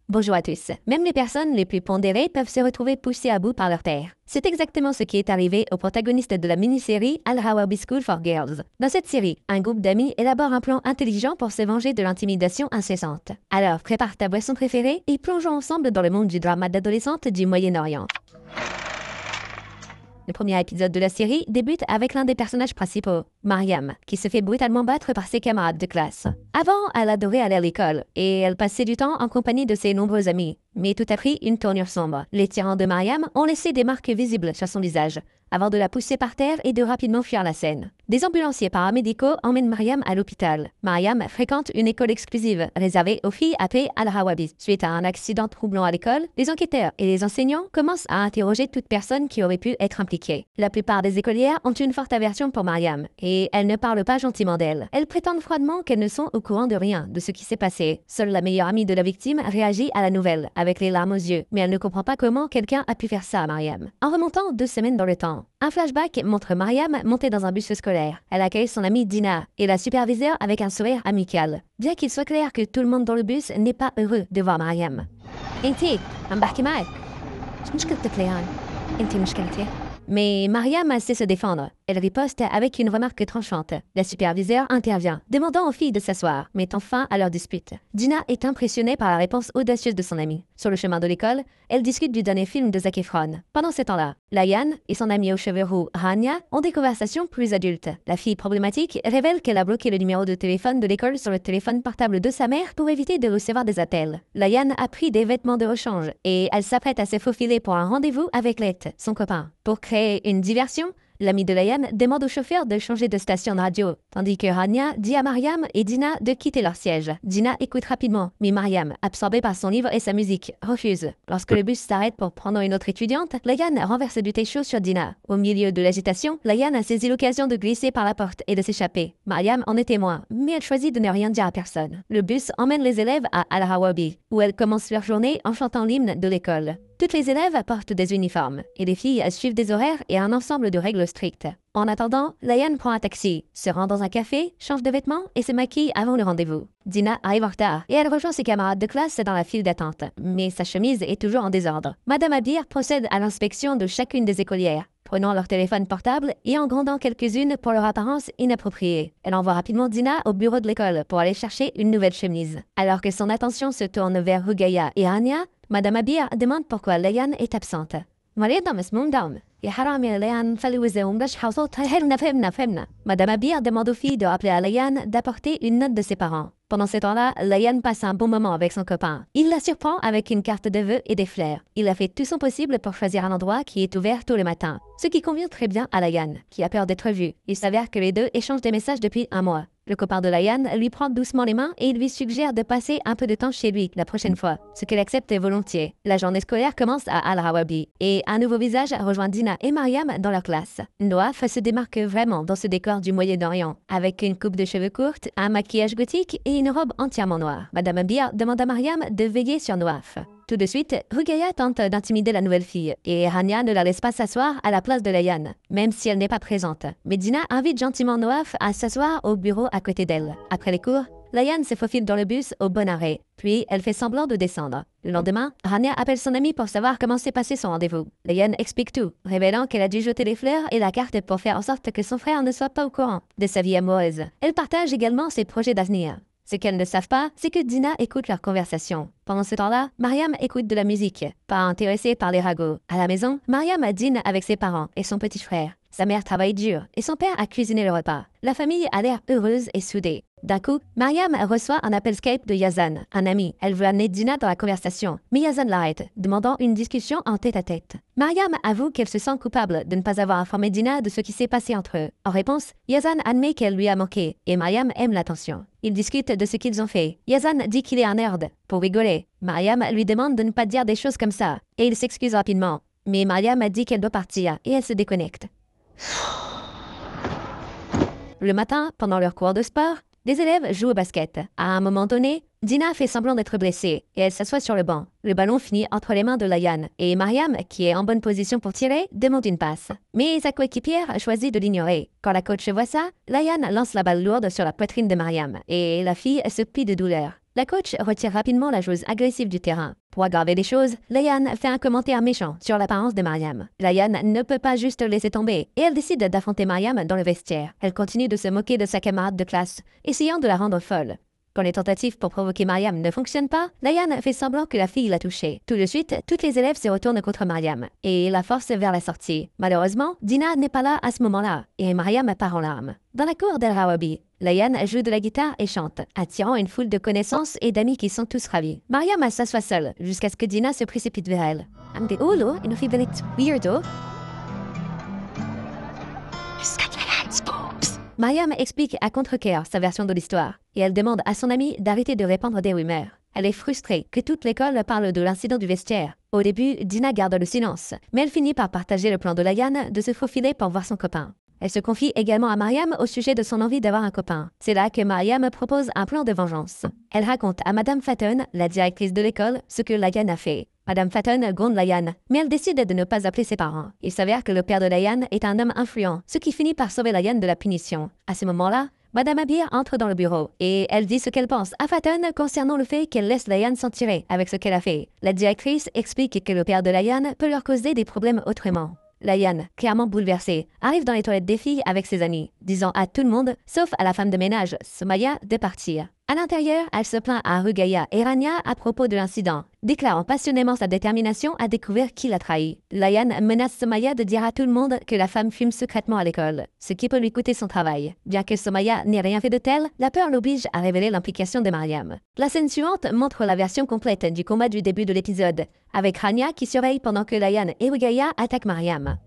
Bonjour à tous. Même les personnes les plus pondérées peuvent se retrouver poussées à bout par leur terre. C'est exactement ce qui est arrivé aux protagonistes de la mini-série Al-Hawabi School for Girls. Dans cette série, un groupe d'amis élabore un plan intelligent pour se venger de l'intimidation incessante. Alors, prépare ta boisson préférée et plongeons ensemble dans le monde du drama d'adolescente du Moyen-Orient. Le premier épisode de la série débute avec l'un des personnages principaux, Mariam, qui se fait brutalement battre par ses camarades de classe. Avant, elle adorait aller à l'école et elle passait du temps en compagnie de ses nombreux amis. Mais tout a pris une tournure sombre. Les tyrans de Mariam ont laissé des marques visibles sur son visage, avant de la pousser par terre et de rapidement fuir la scène. Des ambulanciers paramédicaux emmènent Mariam à l'hôpital. Mariam fréquente une école exclusive, réservée aux filles appelées Al-Hawabi. Suite à un accident troublant à l'école, les enquêteurs et les enseignants commencent à interroger toute personne qui aurait pu être impliquée. La plupart des écolières ont une forte aversion pour Mariam, et elles ne parlent pas gentiment d'elle. Elles prétendent froidement qu'elles ne sont au courant de rien de ce qui s'est passé. Seule la meilleure amie de la victime réagit à la nouvelle, avec les larmes aux yeux, mais elle ne comprend pas comment quelqu'un a pu faire ça à Mariam. En remontant 2 semaines dans le temps, un flashback montre Mariam montée dans un bus scolaire. Elle accueille son amie Dina et la superviseure avec un sourire amical. Bien qu'il soit clair que tout le monde dans le bus n'est pas heureux de voir Mariam. Inti, embarquez معك. شو مشكلتك ليان؟ انتي مشكلتي. Mais Mariam sait se défendre. Elle riposte avec une remarque tranchante. La superviseure intervient, demandant aux filles de s'asseoir, mettant fin à leur dispute. Dina est impressionnée par la réponse audacieuse de son amie. Sur le chemin de l'école, elle discute du dernier film de Zac Efron. Pendant ce temps-là, Layan et son amie aux cheveux roux, Rania, ont des conversations plus adultes. La fille problématique révèle qu'elle a bloqué le numéro de téléphone de l'école sur le téléphone portable de sa mère pour éviter de recevoir des appels. Layan a pris des vêtements de rechange et elle s'apprête à se faufiler pour un rendez-vous avec Let, son copain. Pour créer une diversion, l'ami de Layan demande au chauffeur de changer de station de radio, tandis que Rania dit à Mariam et Dina de quitter leur siège. Dina écoute rapidement, mais Mariam, absorbée par son livre et sa musique, refuse. Lorsque le bus s'arrête pour prendre une autre étudiante, Layan renverse du thé chaud sur Dina. Au milieu de l'agitation, Layan a saisi l'occasion de glisser par la porte et de s'échapper. Mariam en est témoin, mais elle choisit de ne rien dire à personne. Le bus emmène les élèves à Al-Hawabi, où elles commencent leur journée en chantant l'hymne de l'école. Toutes les élèves portent des uniformes, et les filles suivent des horaires et un ensemble de règles strictes. En attendant, Layan prend un taxi, se rend dans un café, change de vêtements et se maquille avant le rendez-vous. Dina arrive en retard et elle rejoint ses camarades de classe dans la file d'attente, mais sa chemise est toujours en désordre. Madame Abir procède à l'inspection de chacune des écolières, prenant leur téléphone portable et en grondant quelques-unes pour leur apparence inappropriée. Elle envoie rapidement Dina au bureau de l'école pour aller chercher une nouvelle chemise. Alors que son attention se tourne vers Rugaya et Anya, Madame Abir demande pourquoi Layan est absente. Madame Abir demande aux filles de rappeler à Layan d'apporter une note de ses parents. Pendant ce temps-là, Layan passe un bon moment avec son copain. Il la surprend avec une carte de vœux et des fleurs. Il a fait tout son possible pour choisir un endroit qui est ouvert tous les matins, ce qui convient très bien à Layan, qui a peur d'être vue. Il s'avère que les deux échangent des messages depuis un mois. Le copain de Layan lui prend doucement les mains et il lui suggère de passer un peu de temps chez lui la prochaine fois, ce qu'elle accepte volontiers. La journée scolaire commence à Al-Hawabi et un nouveau visage rejoint Dina et Mariam dans leur classe. Noaf se démarque vraiment dans ce décor du Moyen-Orient, avec une coupe de cheveux courte, un maquillage gothique et une robe entièrement noire. Madame Abir demande à Mariam de veiller sur Noaf. Tout de suite, Rugaya tente d'intimider la nouvelle fille et Rania ne la laisse pas s'asseoir à la place de Layan, même si elle n'est pas présente. Mais Dina invite gentiment Noaf à s'asseoir au bureau à côté d'elle. Après les cours, Layan se faufile dans le bus au bon arrêt, puis elle fait semblant de descendre. Le lendemain, Rania appelle son amie pour savoir comment s'est passé son rendez-vous. Layan explique tout, révélant qu'elle a dû jeter les fleurs et la carte pour faire en sorte que son frère ne soit pas au courant de sa vie amoureuse. Elle partage également ses projets d'avenir. Ce qu'elles ne savent pas, c'est que Dina écoute leur conversation. Pendant ce temps-là, Mariam écoute de la musique, pas intéressée par les ragots. À la maison, Mariam dîne avec ses parents et son petit frère. Sa mère travaille dur et son père a cuisiné le repas. La famille a l'air heureuse et soudée. D'un coup, Mariam reçoit un appel Skype de Yazan, un ami. Elle veut amener Dina dans la conversation, mais Yazan l'arrête, demandant une discussion en tête-à-tête. Mariam avoue qu'elle se sent coupable de ne pas avoir informé Dina de ce qui s'est passé entre eux. En réponse, Yazan admet qu'elle lui a manqué, et Mariam aime l'attention. Ils discutent de ce qu'ils ont fait. Yazan dit qu'il est un nerd, pour rigoler. Mariam lui demande de ne pas dire des choses comme ça, et il s'excuse rapidement. Mais Mariam dit qu'elle doit partir, et elle se déconnecte. Le matin, pendant leur cours de sport, les élèves jouent au basket. À un moment donné, Dina fait semblant d'être blessée et elle s'assoit sur le banc. Le ballon finit entre les mains de Layan et Mariam, qui est en bonne position pour tirer, demande une passe. Mais sa coéquipière choisit de l'ignorer. Quand la coach voit ça, Layan lance la balle lourde sur la poitrine de Mariam et la fille se plie de douleur. La coach retire rapidement la joueuse agressive du terrain. Pour aggraver les choses, Layan fait un commentaire méchant sur l'apparence de Mariam. Layan ne peut pas juste laisser tomber et elle décide d'affronter Mariam dans le vestiaire. Elle continue de se moquer de sa camarade de classe, essayant de la rendre folle. Quand les tentatives pour provoquer Mariam ne fonctionnent pas, Layan fait semblant que la fille l'a touchée. Tout de suite, toutes les élèves se retournent contre Mariam et la forcent vers la sortie. Malheureusement, Dina n'est pas là à ce moment-là et Mariam part en larmes. Dans la cour d'El Rawabi, Layan joue de la guitare et chante, attirant une foule de connaissances et d'amis qui sont tous ravis. Mariam s'assoit seule jusqu'à ce que Dina se précipite vers elle. Amde olo, une fille weirdo. Mariam explique à contre-cœur sa version de l'histoire et elle demande à son amie d'arrêter de répandre des rumeurs. Elle est frustrée que toute l'école parle de l'incident du vestiaire. Au début, Dina garde le silence, mais elle finit par partager le plan de Layan de se faufiler pour voir son copain. Elle se confie également à Mariam au sujet de son envie d'avoir un copain. C'est là que Mariam propose un plan de vengeance. Elle raconte à Madame Fatton, la directrice de l'école, ce que Layan a fait. Madame Fatton gronde Layan, mais elle décide de ne pas appeler ses parents. Il s'avère que le père de Layan est un homme influent, ce qui finit par sauver Layan de la punition. À ce moment-là, Madame Abir entre dans le bureau et elle dit ce qu'elle pense à Fatton concernant le fait qu'elle laisse Layan s'en tirer avec ce qu'elle a fait. La directrice explique que le père de Layan peut leur causer des problèmes autrement. Layan, clairement bouleversée, arrive dans les toilettes des filles avec ses amis, disant à tout le monde, sauf à la femme de ménage, Somaya, de partir. À l'intérieur, elle se plaint à Rugaya et Rania à propos de l'incident, déclarant passionnément sa détermination à découvrir qui l'a trahi. Layan menace Somaya de dire à tout le monde que la femme fume secrètement à l'école, ce qui peut lui coûter son travail. Bien que Somaya n'ait rien fait de tel, la peur l'oblige à révéler l'implication de Mariam. La scène suivante montre la version complète du combat du début de l'épisode, avec Rania qui surveille pendant que Layan et Rugaya attaquent Mariam.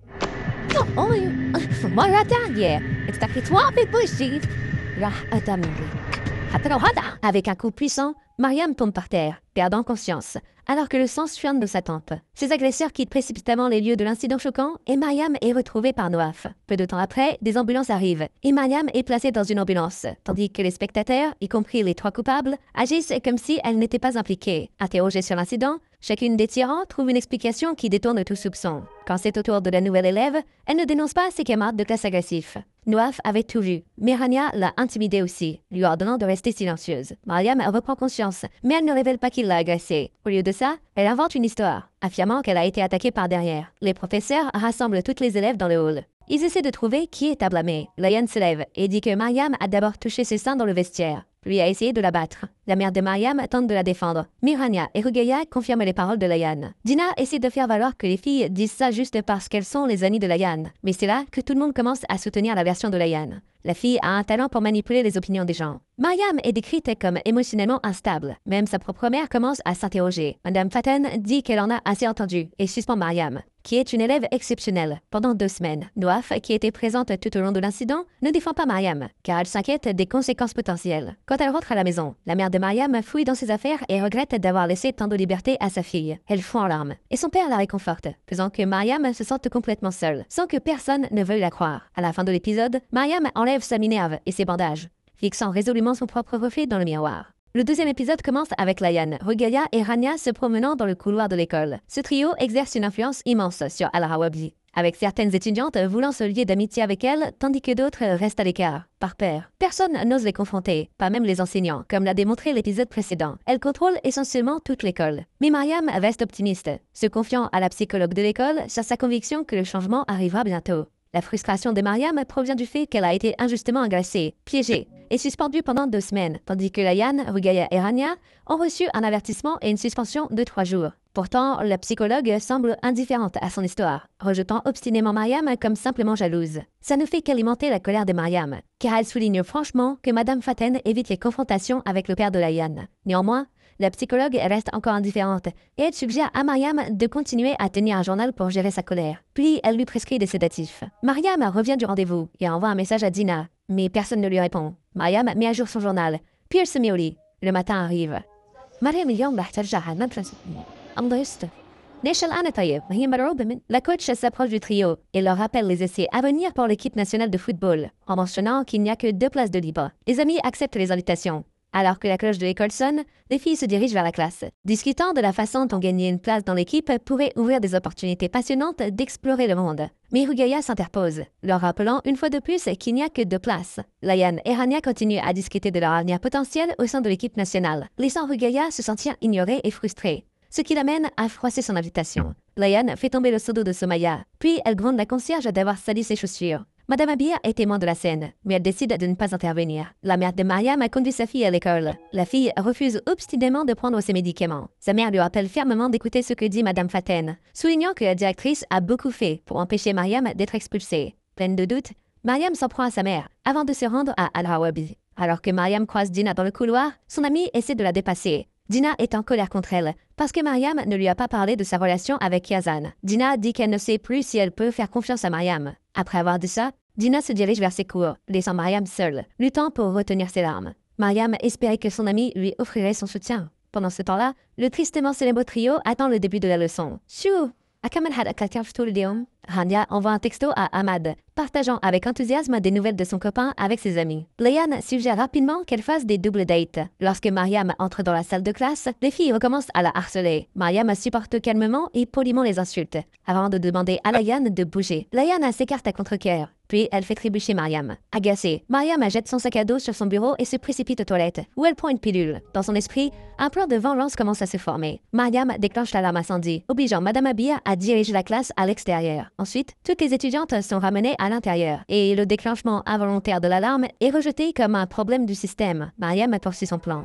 Avec un coup puissant, Mariam tombe par terre, perdant conscience, alors que le sang suinte de sa tempe. Ses agresseurs quittent précipitamment les lieux de l'incident choquant et Mariam est retrouvée par Noaf. Peu de temps après, des ambulances arrivent et Mariam est placée dans une ambulance, tandis que les spectateurs, y compris les 3 coupables, agissent comme si elle n'était pas impliquée. Interrogée sur l'incident, chacune des tyrans trouve une explication qui détourne tout soupçon. Quand c'est au tour de la nouvelle élève, elle ne dénonce pas ses camarades de classe agressifs. Noaf avait tout vu, mais Rania l'a intimidée aussi, lui ordonnant de rester silencieuse. Mariam reprend conscience, mais elle ne révèle pas qu'il l'a agressée. Au lieu de ça, elle invente une histoire, affirmant qu'elle a été attaquée par derrière. Les professeurs rassemblent toutes les élèves dans le hall. Ils essaient de trouver qui est à blâmer. Layan se lève et dit que Mariam a d'abord touché ses seins dans le vestiaire. Lui a essayé de la battre. La mère de Mariam tente de la défendre. Mirania et Rugaya confirment les paroles de Layan. Dina essaie de faire valoir que les filles disent ça juste parce qu'elles sont les amies de Layan. Mais c'est là que tout le monde commence à soutenir la version de Layan. La fille a un talent pour manipuler les opinions des gens. Mariam est décrite comme émotionnellement instable. Même sa propre mère commence à s'interroger. Madame Fatton dit qu'elle en a assez entendu et suspend Mariam, qui est une élève exceptionnelle, pendant 2 semaines. Noaf, qui était présente tout au long de l'incident, ne défend pas Mariam, car elle s'inquiète des conséquences potentielles. Quand elle rentre à la maison, la mère de Mariam fouille dans ses affaires et regrette d'avoir laissé tant de liberté à sa fille. Elle fond en larmes, et son père la réconforte, faisant que Mariam se sente complètement seule, sans que personne ne veuille la croire. À la fin de l'épisode, Mariam enlève sa minerve et ses bandages, fixant résolument son propre reflet dans le miroir. Le deuxième épisode commence avec Layan, Rugaya et Rania se promenant dans le couloir de l'école. Ce trio exerce une influence immense sur Al Rawabi, avec certaines étudiantes voulant se lier d'amitié avec elle, tandis que d'autres restent à l'écart, par peur. Personne n'ose les confronter, pas même les enseignants, comme l'a démontré l'épisode précédent. Elle contrôle essentiellement toute l'école. Mais Mariam reste optimiste, se confiant à la psychologue de l'école sur sa conviction que le changement arrivera bientôt. La frustration de Mariam provient du fait qu'elle a été injustement agressée, piégée et suspendue pendant 2 semaines, tandis que Layan, Rugaya et Rania ont reçu un avertissement et une suspension de 3 jours. Pourtant, la psychologue semble indifférente à son histoire, rejetant obstinément Mariam comme simplement jalouse. Ça ne fait qu'alimenter la colère de Mariam, car elle souligne franchement que Madame Fatton évite les confrontations avec le père de Layan. Néanmoins, la psychologue reste encore indifférente et elle suggère à Mariam de continuer à tenir un journal pour gérer sa colère. Puis elle lui prescrit des sédatifs. Mariam revient du rendez-vous et envoie un message à Dina, mais personne ne lui répond. Mariam met à jour son journal, puis elle se met au lit. Le matin arrive. La coach s'approche du trio et leur rappelle les essais à venir pour l'équipe nationale de football, en mentionnant qu'il n'y a que 2 places de libre. Les amis acceptent les invitations, Alors que la cloche de l'école sonne, les filles se dirigent vers la classe, discutant de la façon dont gagner une place dans l'équipe pourrait ouvrir des opportunités passionnantes d'explorer le monde. Mais Rugeya s'interpose, leur rappelant une fois de plus qu'il n'y a que 2 places. Layan et Hania continuent à discuter de leur avenir potentiel au sein de l'équipe nationale, laissant Rugeya se sentir ignorée et frustrée, ce qui l'amène à froisser son invitation. Layan fait tomber le seau d'eau de Somaya, puis elle gronde la concierge d'avoir sali ses chaussures. Madame Abia est témoin de la scène, mais elle décide de ne pas intervenir. La mère de Mariam a conduit sa fille à l'école. La fille refuse obstinément de prendre ses médicaments. Sa mère lui rappelle fermement d'écouter ce que dit Madame Faten, soulignant que la directrice a beaucoup fait pour empêcher Mariam d'être expulsée. Pleine de doutes, Mariam s'en prend à sa mère avant de se rendre à Al-Rawabi. Alors que Mariam croise Dina dans le couloir, son amie essaie de la dépasser. Dina est en colère contre elle, parce que Mariam ne lui a pas parlé de sa relation avec Yazan. Dina dit qu'elle ne sait plus si elle peut faire confiance à Mariam. Après avoir dit ça, Dina se dirige vers ses cours, laissant Mariam seule, luttant pour retenir ses larmes. Mariam espérait que son amie lui offrirait son soutien. Pendant ce temps-là, le tristement célèbre trio attend le début de la leçon. Chou! Hania envoie un texto à Ahmad, partageant avec enthousiasme des nouvelles de son copain avec ses amis. Layan suggère rapidement qu'elle fasse des double dates. Lorsque Mariam entre dans la salle de classe, les filles recommencent à la harceler. Mariam supporte calmement et poliment les insultes, avant de demander à Layan de bouger. Layan s'écarte à contre-cœur, puis elle fait trébucher Mariam. Agacée, Mariam jette son sac à dos sur son bureau et se précipite aux toilettes, où elle prend une pilule. Dans son esprit, un plan de vengeance commence à se former. Mariam déclenche l'alarme incendie, obligeant Madame Abia à diriger la classe à l'extérieur. Ensuite, toutes les étudiantes sont ramenées à l'intérieur, et le déclenchement involontaire de l'alarme est rejeté comme un problème du système. Mariam poursuit son plan.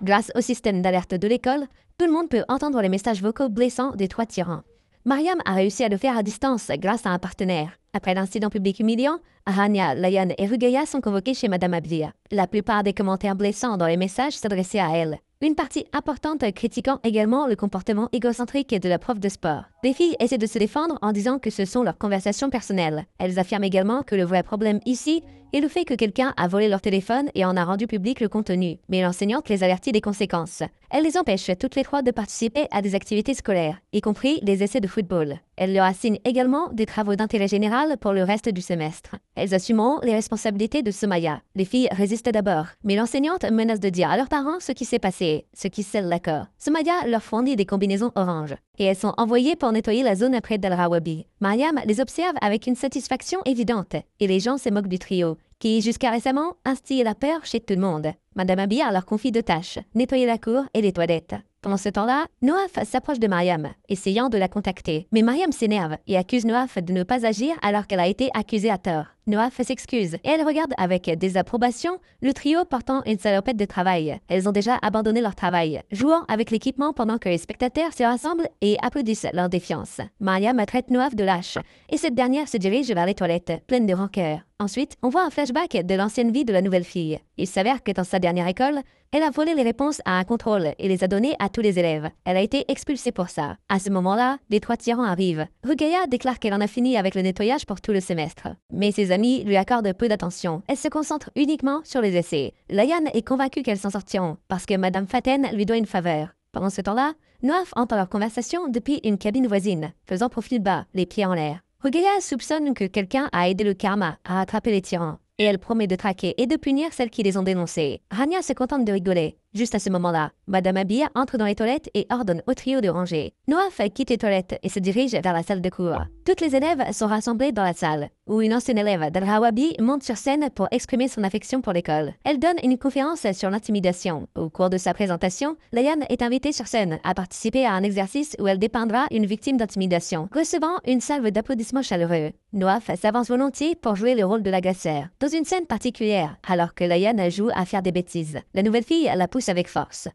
Grâce au système d'alerte de l'école, tout le monde peut entendre les messages vocaux blessants des 3 tyrans. Mariam a réussi à le faire à distance grâce à un partenaire. Après l'incident public humiliant, Hania, Layan et Rugeya sont convoqués chez Madame Abia. La plupart des commentaires blessants dans les messages s'adressaient à elle. Une partie importante critiquant également le comportement égocentrique de la prof de sport. Les filles essaient de se défendre en disant que ce sont leurs conversations personnelles. Elles affirment également que le vrai problème ici est le fait que quelqu'un a volé leur téléphone et en a rendu public le contenu. Mais l'enseignante les avertit des conséquences. Elle les empêche toutes les 3 de participer à des activités scolaires, y compris les essais de football. Elle leur assigne également des travaux d'intérêt général pour le reste du semestre. Elles assumeront les responsabilités de Somaya. Les filles résistent d'abord, mais l'enseignante menace de dire à leurs parents ce qui s'est passé, ce qui scelle l'accord. Somaya leur fournit des combinaisons oranges, et elles sont envoyées pour nettoyer la zone près d'Al-Rawabi. Mariam les observe avec une satisfaction évidente, et les gens se moquent du trio, qui, jusqu'à récemment, instillait la peur chez tout le monde. Madame Abia leur confie 2 tâches, nettoyer la cour et les toilettes. Pendant ce temps-là, Noaf s'approche de Mariam, essayant de la contacter. Mais Mariam s'énerve et accuse Noaf de ne pas agir alors qu'elle a été accusée à tort. Noaf s'excuse et elle regarde avec désapprobation le trio portant une salopette de travail. Elles ont déjà abandonné leur travail, jouant avec l'équipement pendant que les spectateurs se rassemblent et applaudissent leur défiance. Mariam traite Noaf de lâche et cette dernière se dirige vers les toilettes, pleine de rancœur. Ensuite, on voit un flashback de l'ancienne vie de la nouvelle fille. Il s'avère que dans sa dernière école, elle a volé les réponses à un contrôle et les a données à tous les élèves. Elle a été expulsée pour ça. À ce moment-là, les 3 tyrans arrivent. Rugeya déclare qu'elle en a fini avec le nettoyage pour tout le semestre. Mais ses amis lui accordent peu d'attention. Elle se concentre uniquement sur les essais. Layan est convaincue qu'elles s'en sortiront parce que Madame Faten lui doit une faveur. Pendant ce temps-là, Noaf entend leur conversation depuis une cabine voisine, faisant profil bas, les pieds en l'air. Rugeya soupçonne que quelqu'un a aidé le karma à attraper les tyrans, et elle promet de traquer et de punir celles qui les ont dénoncés. Hania se contente de rigoler. Juste à ce moment-là, Madame Abia entre dans les toilettes et ordonne au trio de ranger. Noaf quitte les toilettes et se dirige vers la salle de cours. Toutes les élèves sont rassemblées dans la salle, où une ancienne élève d'Al-Rawabi monte sur scène pour exprimer son affection pour l'école. Elle donne une conférence sur l'intimidation. Au cours de sa présentation, Layan est invitée sur scène à participer à un exercice où elle dépeindra une victime d'intimidation, recevant une salve d'applaudissements chaleureux. Noaf s'avance volontiers pour jouer le rôle de l'agresseur, dans une scène particulière, alors que Layan joue à faire des bêtises. La nouvelle fille la pousse avec force.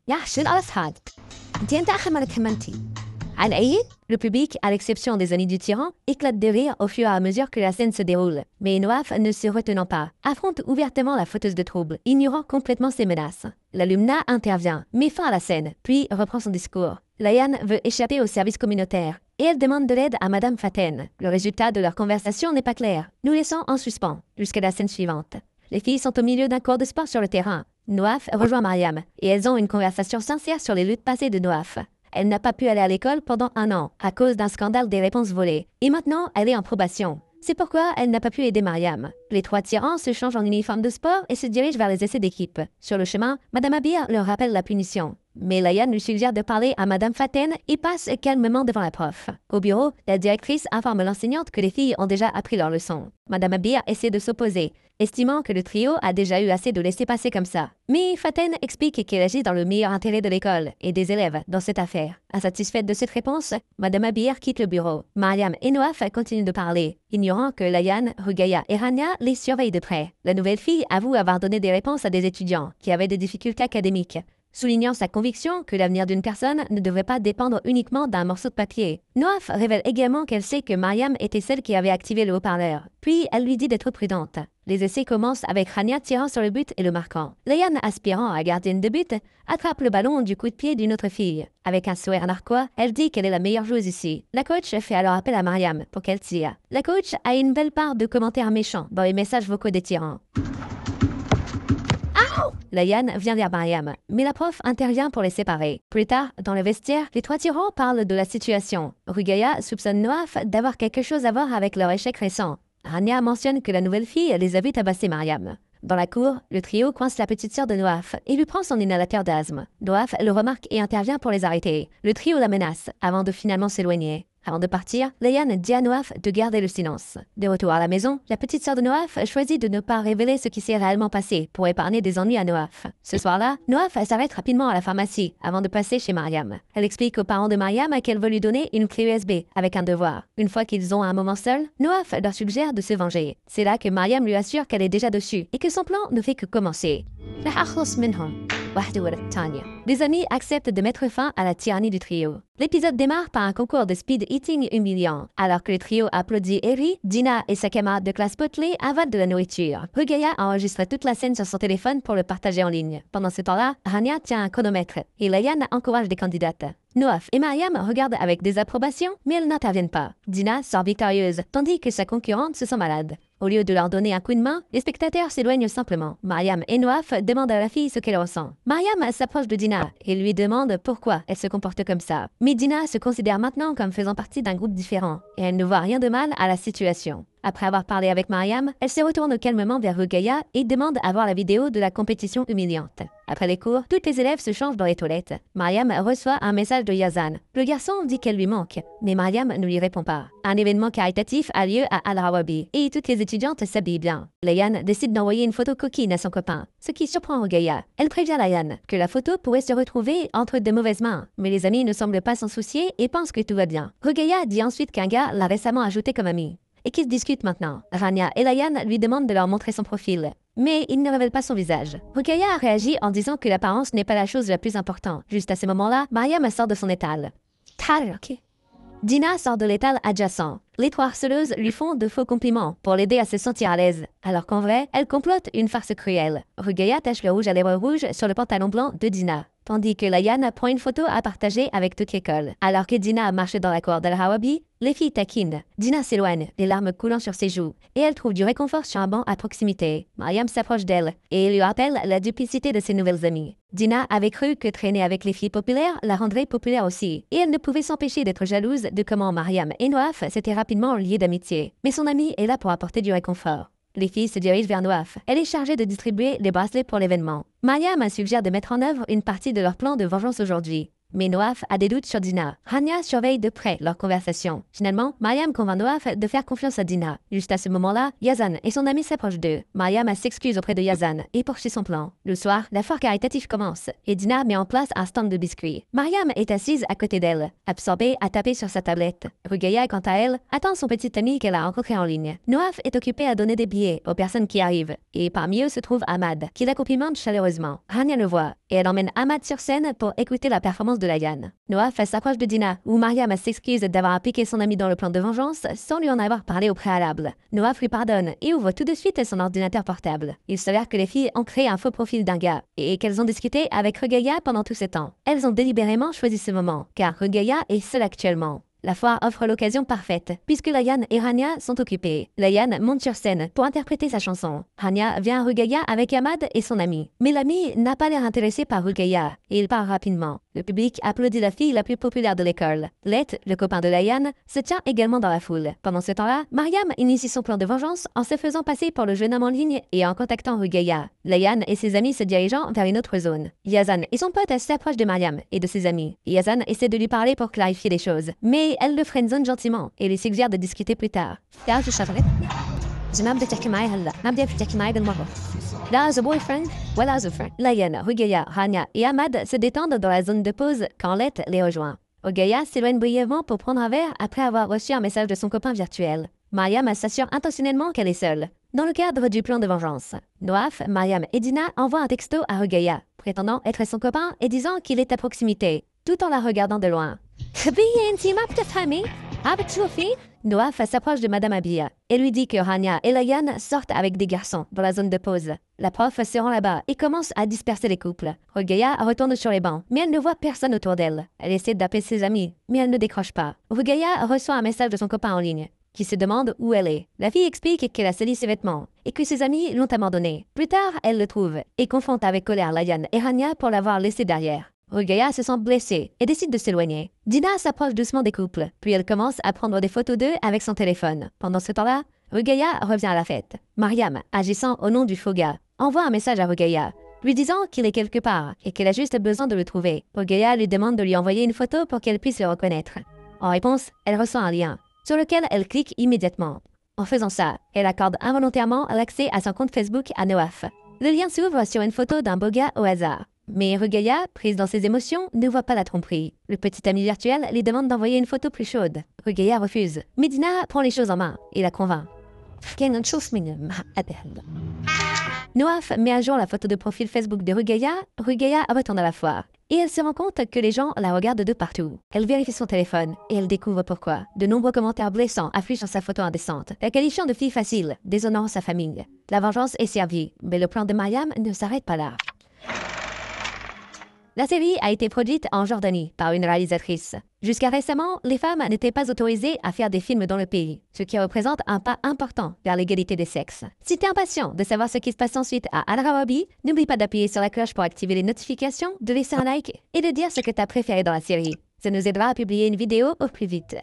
Le public, à l'exception des amis du tyran, éclate de rire au fur et à mesure que la scène se déroule. Mais Noaf, ne se retenant pas, affronte ouvertement la fauteuse de trouble, ignorant complètement ses menaces. L'alumna intervient, met fin à la scène, puis reprend son discours. Layan veut échapper au service communautaire, et elle demande de l'aide à Madame Faten. Le résultat de leur conversation n'est pas clair, nous laissant en suspens, jusqu'à la scène suivante. Les filles sont au milieu d'un cours de sport sur le terrain. Noaf rejoint Mariam, et elles ont une conversation sincère sur les luttes passées de Noaf. Elle n'a pas pu aller à l'école pendant 1 an, à cause d'un scandale des réponses volées. Et maintenant, elle est en probation. C'est pourquoi elle n'a pas pu aider Mariam. Les trois tyrans se changent en uniforme de sport et se dirigent vers les essais d'équipe. Sur le chemin, Madame Abir leur rappelle la punition. Mais Layan lui suggère de parler à Madame Faten et passe calmement devant la prof. Au bureau, la directrice informe l'enseignante que les filles ont déjà appris leur leçon. Madame Abir essaie de s'opposer, estimant que le trio a déjà eu assez de laisser passer comme ça. Mais Faten explique qu'elle agit dans le meilleur intérêt de l'école et des élèves dans cette affaire. Insatisfaite de cette réponse, Madame Abir quitte le bureau. Mariam et Noaf continuent de parler, ignorant que Layan, Rugaya et Rania les surveillent de près. La nouvelle fille avoue avoir donné des réponses à des étudiants qui avaient des difficultés académiques, soulignant sa conviction que l'avenir d'une personne ne devrait pas dépendre uniquement d'un morceau de papier. Noaf révèle également qu'elle sait que Mariam était celle qui avait activé le haut-parleur. Puis elle lui dit d'être prudente. Les essais commencent avec Rania tirant sur le but et le marquant. Layan, aspirant à gardienne de but, attrape le ballon du coup de pied d'une autre fille. Avec un sourire narquois, elle dit qu'elle est la meilleure joueuse ici. La coach fait alors appel à Mariam pour qu'elle tire. La coach a une belle part de commentaires méchants dans les messages vocaux des tyrans. Layan vient vers Mariam, mais la prof intervient pour les séparer. Plus tard, dans le vestiaire, les trois tyrans parlent de la situation. Rugaya soupçonne Noaf d'avoir quelque chose à voir avec leur échec récent. Rania mentionne que la nouvelle fille les a vus tabasser Mariam. Dans la cour, le trio coince la petite sœur de Noaf et lui prend son inhalateur d'asthme. Noaf le remarque et intervient pour les arrêter. Le trio la menace, avant de finalement s'éloigner. Avant de partir, Layan dit à Noaf de garder le silence. De retour à la maison, la petite sœur de Noaf choisit de ne pas révéler ce qui s'est réellement passé pour épargner des ennuis à Noaf. Ce soir-là, Noaf s'arrête rapidement à la pharmacie avant de passer chez Mariam. Elle explique aux parents de Mariam qu'elle veut lui donner une clé USB avec un devoir. Une fois qu'ils ont un moment seul, Noaf leur suggère de se venger. C'est là que Mariam lui assure qu'elle est déjà dessus et que son plan ne fait que commencer. Les amis acceptent de mettre fin à la tyrannie du trio. L'épisode démarre par un concours de speed eating humiliant. Alors que le trio applaudit et rit, Dina et sa camarade de classe Potley avalent de la nourriture. Rugaya enregistre toute la scène sur son téléphone pour le partager en ligne. Pendant ce temps-là, Rania tient un chronomètre et Layan encourage des candidates. Noaf et Mariam regardent avec désapprobation, mais elles n'interviennent pas. Dina sort victorieuse, tandis que sa concurrente se sent malade. Au lieu de leur donner un coup de main, les spectateurs s'éloignent simplement. Mariam et Noaf demandent à la fille ce qu'elle ressent. Mariam s'approche de Dina et lui demande pourquoi elle se comporte comme ça. Mais Dina se considère maintenant comme faisant partie d'un groupe différent et elle ne voit rien de mal à la situation. Après avoir parlé avec Mariam, elle se retourne calmement vers Rugaya et demande à voir la vidéo de la compétition humiliante. Après les cours, toutes les élèves se changent dans les toilettes. Mariam reçoit un message de Yazan. Le garçon dit qu'elle lui manque, mais Mariam ne lui répond pas. Un événement caritatif a lieu à Al-Rawabi et toutes les étudiantes s'habillent bien. Layan décide d'envoyer une photo coquine à son copain, ce qui surprend Rugaya. Elle prévient Layan que la photo pourrait se retrouver entre de mauvaises mains, mais les amis ne semblent pas s'en soucier et pensent que tout va bien. Rugaya dit ensuite qu'un gars l'a récemment ajouté comme ami et qu'ils discutent maintenant. Rania et Layan lui demandent de leur montrer son profil, mais il ne révèle pas son visage. Rugaya réagit en disant que l'apparence n'est pas la chose la plus importante. Juste à ce moment-là, Mariam sort de son étal. Dina sort de l'étal adjacent. Les trois harceleuses lui font de faux compliments pour l'aider à se sentir à l'aise, alors qu'en vrai, elle complote une farce cruelle. Rugaya tache le rouge à lèvres rouges sur le pantalon blanc de Dina, tandis que Layan prend une photo à partager avec toute l'école. Alors que Dina marche dans la cour d'Al-Rawabi, les filles taquinent. Dina s'éloigne, les larmes coulant sur ses joues, et elle trouve du réconfort sur un banc à proximité. Mariam s'approche d'elle et lui rappelle la duplicité de ses nouvelles amies. Dina avait cru que traîner avec les filles populaires la rendrait populaire aussi, et elle ne pouvait s'empêcher d'être jalouse de comment Mariam et Noaf s'étaient rapidement liés d'amitié. Mais son amie est là pour apporter du réconfort. Les filles se dirigent vers Noaf. Elle est chargée de distribuer les bracelets pour l'événement. Mariam suggère de mettre en œuvre une partie de leur plan de vengeance aujourd'hui. Mais Noaf a des doutes sur Dina. Rania surveille de près leur conversation. Finalement, Mariam convainc Noaf de faire confiance à Dina. Juste à ce moment-là, Yazan et son ami s'approchent d'eux. Mariam s'excuse auprès de Yazan et poursuit son plan. Le soir, la foire caritative commence et Dina met en place un stand de biscuits. Mariam est assise à côté d'elle, absorbée à taper sur sa tablette. Rugaya, quant à elle, attend son petit ami qu'elle a rencontré en ligne. Noaf est occupé à donner des billets aux personnes qui arrivent et parmi eux se trouve Ahmad, qui la complimente chaleureusement. Rania le voit et elle emmène Ahmad sur scène pour écouter la performance de Layan. Noaf s'approche de Dina, où Mariam s'excuse d'avoir impliqué son ami dans le plan de vengeance sans lui en avoir parlé au préalable. Noaf lui pardonne et ouvre tout de suite son ordinateur portable. Il s'avère que les filles ont créé un faux profil d'un gars et qu'elles ont discuté avec Rugaya pendant tout ce temps. Elles ont délibérément choisi ce moment, car Rugaya est seule actuellement. La foire offre l'occasion parfaite, puisque Layan et Rania sont occupés. Layan monte sur scène pour interpréter sa chanson. Rania vient à Ruqayyah avec Ahmad et son ami. Mais l'ami n'a pas l'air intéressé par Ruqayyah, et il part rapidement. Le public applaudit la fille la plus populaire de l'école. Let, le copain de Layan, se tient également dans la foule. Pendant ce temps-là, Mariam initie son plan de vengeance en se faisant passer pour le jeune homme en ligne et en contactant Ruqayyah. Layan et ses amis se dirigeant vers une autre zone. Yazan et son pote s'approchent de Mariam et de ses amis. Yazan essaie de lui parler pour clarifier les choses, mais elle le friendzone gentiment et lui suggère de discuter plus tard. Là, as a boyfriend, well as a friend. Layan, Ruqayyah, Rania et Ahmad se détendent dans la zone de pause quand Let les rejoint. Ruqayyah s'éloigne brièvement pour prendre un verre après avoir reçu un message de son copain virtuel. Mariam s'assure intentionnellement qu'elle est seule. Dans le cadre du plan de vengeance, Noaf, Mariam et Dina envoient un texto à Ruqayyah, prétendant être son copain et disant qu'il est à proximité, tout en la regardant de loin. Noaf s'approche de Madame Abia et lui dit que Rania et Layan sortent avec des garçons dans la zone de pause. La prof se rend là-bas et commence à disperser les couples. Ruqayyah retourne sur les bancs, mais elle ne voit personne autour d'elle. Elle essaie d'appeler ses amis, mais elle ne décroche pas. Ruqayyah reçoit un message de son copain en ligne, qui se demande où elle est. La fille explique qu'elle a sali ses vêtements et que ses amis l'ont abandonnée. Plus tard, elle le trouve et confronte avec colère Layan et Rania pour l'avoir laissé derrière. Ruqayyah se sent blessée et décide de s'éloigner. Dina s'approche doucement des couples, puis elle commence à prendre des photos d'eux avec son téléphone. Pendant ce temps-là, Ruqayyah revient à la fête. Mariam, agissant au nom du faux gars, envoie un message à Ruqayyah, lui disant qu'il est quelque part et qu'elle a juste besoin de le trouver. Ruqayyah lui demande de lui envoyer une photo pour qu'elle puisse le reconnaître. En réponse, elle reçoit un lien, sur lequel elle clique immédiatement. En faisant ça, elle accorde involontairement l'accès à son compte Facebook à Noaf. Le lien s'ouvre sur une photo d'un beau gars au hasard. Mais Ruqayyah, prise dans ses émotions, ne voit pas la tromperie. Le petit ami virtuel lui demande d'envoyer une photo plus chaude. Ruqayyah refuse. Mais Dina prend les choses en main et la convainc. Noaf met à jour la photo de profil Facebook de Ruqayyah. Ruqayyah retourne à la foire. Et elle se rend compte que les gens la regardent de partout. Elle vérifie son téléphone et elle découvre pourquoi. De nombreux commentaires blessants affluent sur sa photo indécente, la qualifiant de fille facile, déshonorant sa famille. La vengeance est servie, mais le plan de Mariam ne s'arrête pas là. La série a été produite en Jordanie par une réalisatrice. Jusqu'à récemment, les femmes n'étaient pas autorisées à faire des films dans le pays, ce qui représente un pas important vers l'égalité des sexes. Si tu es impatient de savoir ce qui se passe ensuite à Al-Rawabi, n'oublie pas d'appuyer sur la cloche pour activer les notifications, de laisser un like et de dire ce que tu as préféré dans la série. Ça nous aidera à publier une vidéo au plus vite.